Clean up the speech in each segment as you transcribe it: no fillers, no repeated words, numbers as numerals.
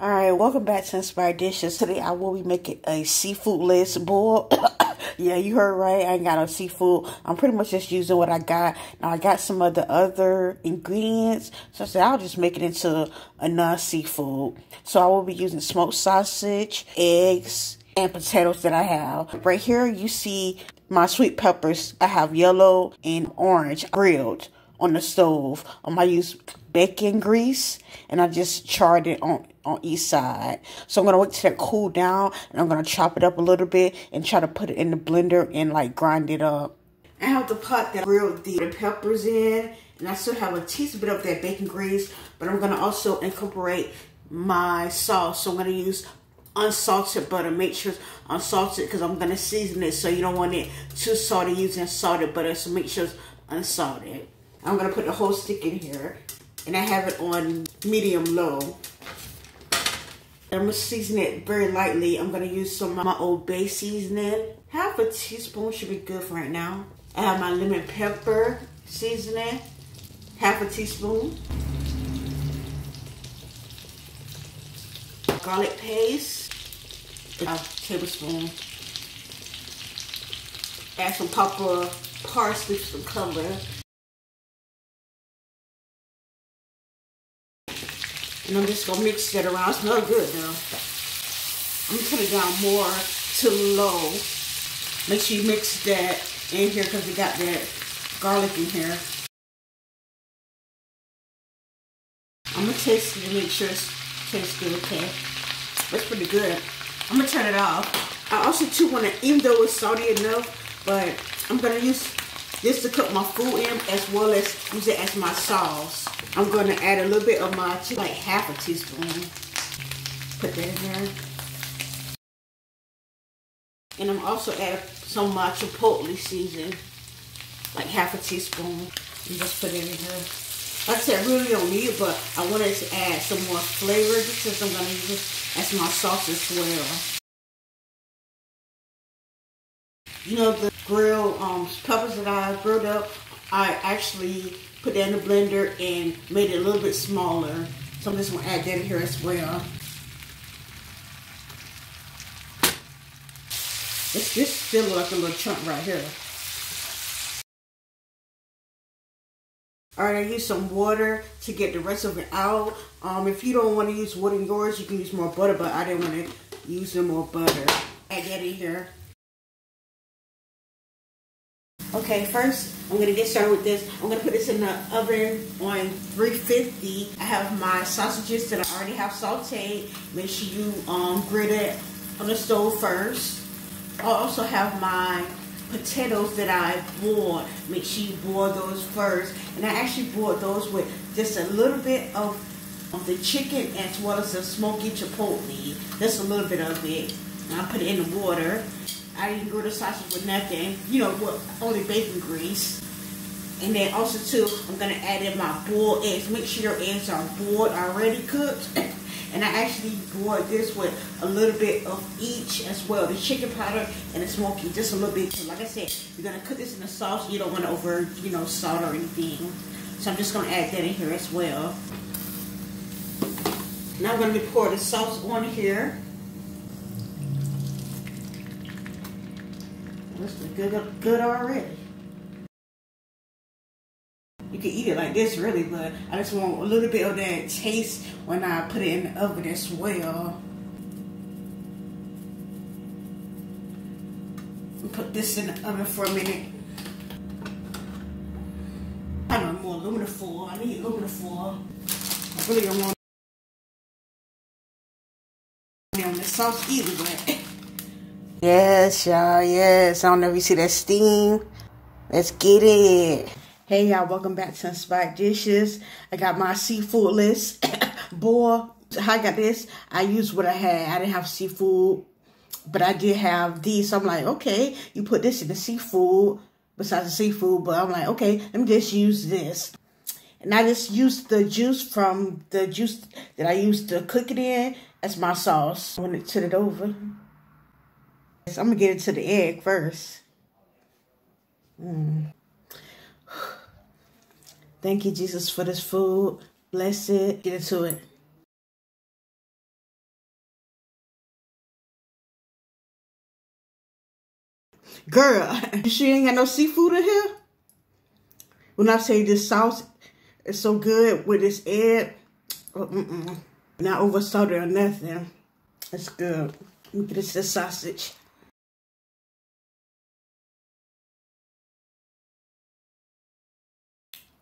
Alright, welcome back to Inspired Dishes. Today I will be making a seafood-less boil. Yeah, you heard right. I ain't got no seafood. I'm pretty much just using what I got. Now I got some of the other ingredients. So I said I'll just make it into a non-seafood. So I will be using smoked sausage, eggs, and potatoes that I have. Right here you see my sweet peppers. I have yellow and orange grilled on the stove. I use bacon grease and I just charred it on each side. So I'm gonna wait till that cool down and I'm gonna chop it up a little bit and try to put it in the blender and like grind it up. I have the pot that I grilled the peppers in, and I still have a teaspoon bit of that bacon grease, but I'm gonna also incorporate my sauce. So I'm gonna use unsalted butter. Make sure it's unsalted because I'm gonna season it, so you don't want it too salty using salted butter, so make sure it's unsalted. I'm gonna put the whole stick in here, and I have it on medium low. I'm gonna season it very lightly. I'm gonna use some of my Old Bay seasoning. Half a teaspoon should be good for right now. I have my lemon pepper seasoning, half a teaspoon. Garlic paste, a tablespoon. Add some pepper, parsley for some color. And I'm just gonna mix that around. It smells good though. I'm gonna put it down more to low. Make sure you mix that in here because we got that garlic in here. I'm gonna taste it to make sure it tastes good, okay? That's pretty good. I'm gonna turn it off. I also too wanna, even though it's salty enough, but I'm gonna use this to cook my food in as well as use it as my sauce. I'm going to add a little bit of my, like half a teaspoon. Put that in there. And I'm also adding some of my chipotle seasoning, like half a teaspoon. And just put it in here. Like I said, I really don't need it, but I wanted to add some more flavor because I'm going to use it as my sauce as well. You know, the grilled peppers that I grilled up, I actually put that in the blender and made it a little bit smaller. So I'm just going to add that in here as well. It's just still like a little chunk right here. Alright, I used some water to get the rest of it out. If you don't want to use water in yours, you can use more butter, but I didn't want to use no more butter. Add that in here. Okay, first I'm going to get started with this. I'm going to put this in the oven on 350. I have my sausages that I already have sauteed. Make sure you grill it on the stove first. I also have my potatoes that I boiled. Make sure you boil those first. And I actually boiled those with just a little bit of the chicken as well as the smoky chipotle. Just a little bit of it. And I put it in the water. I didn't grill the sausage with nothing, you know, with only bacon grease. And then also too, I'm gonna add in my boiled eggs. Make sure your eggs are boiled, already cooked. And I actually boiled this with a little bit of each as well. The chicken powder and the smoky, just a little bit. So like I said, you're gonna cook this in the sauce. You don't want to over, salt or anything. So I'm just gonna add that in here as well. Now I'm gonna be pouring the sauce on here. This is good already. You can eat it like this really, but I just want a little bit of that taste when I put it in the oven as well. Put this in the oven for a minute. I want more aluminum foil. I need aluminum foil. I really don't want it on the sauce either, but yes, y'all, yes. I don't know if you see that steam. Let's get it. Hey, y'all, welcome back to Inspired Dishes. I got my seafood list. Boy, how I got this, I used what I had. I didn't have seafood, but I did have these. So I'm like, okay, you put this in the seafood, besides the seafood, but I'm like, okay, let me just use this. And I just used the juice from the juice that I used to cook it in as my sauce. When it turn it over. I'm going to get into the egg first. Thank you, Jesus, for this food. Bless it. Get into it. Girl, you sure you ain't got no seafood in here? When I say this sauce is so good with this egg, not over salted or nothing. It's good. Let me get this sausage.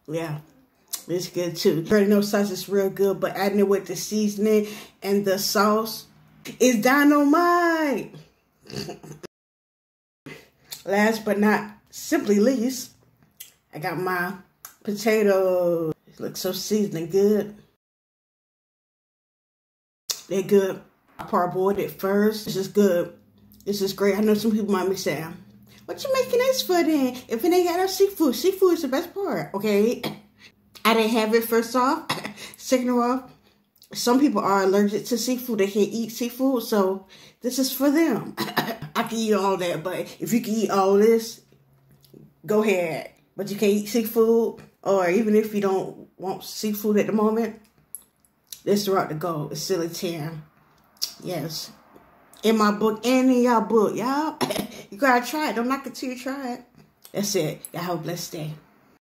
Yeah, it's good too. You already know sausage is real good, but adding it with the seasoning and the sauce is dynamite. Last but not simply least, I got my potatoes. It looks so seasoned and good. They're good. I parboiled it first. This is good. This is great. I know some people might be saying, what you making this for then? If it ain't got no seafood. Seafood is the best part, okay? I didn't have it first off. Second off, some people are allergic to seafood. They can't eat seafood, so this is for them. I can eat all that, but if you can eat all this, go ahead. But you can't eat seafood, or even if you don't want seafood at the moment, this is the route to go. It's still a 10. Yes. In my book and in y'all book, y'all. You gotta try it. Don't knock it till you try it. That's it. Y'all have a blessed day.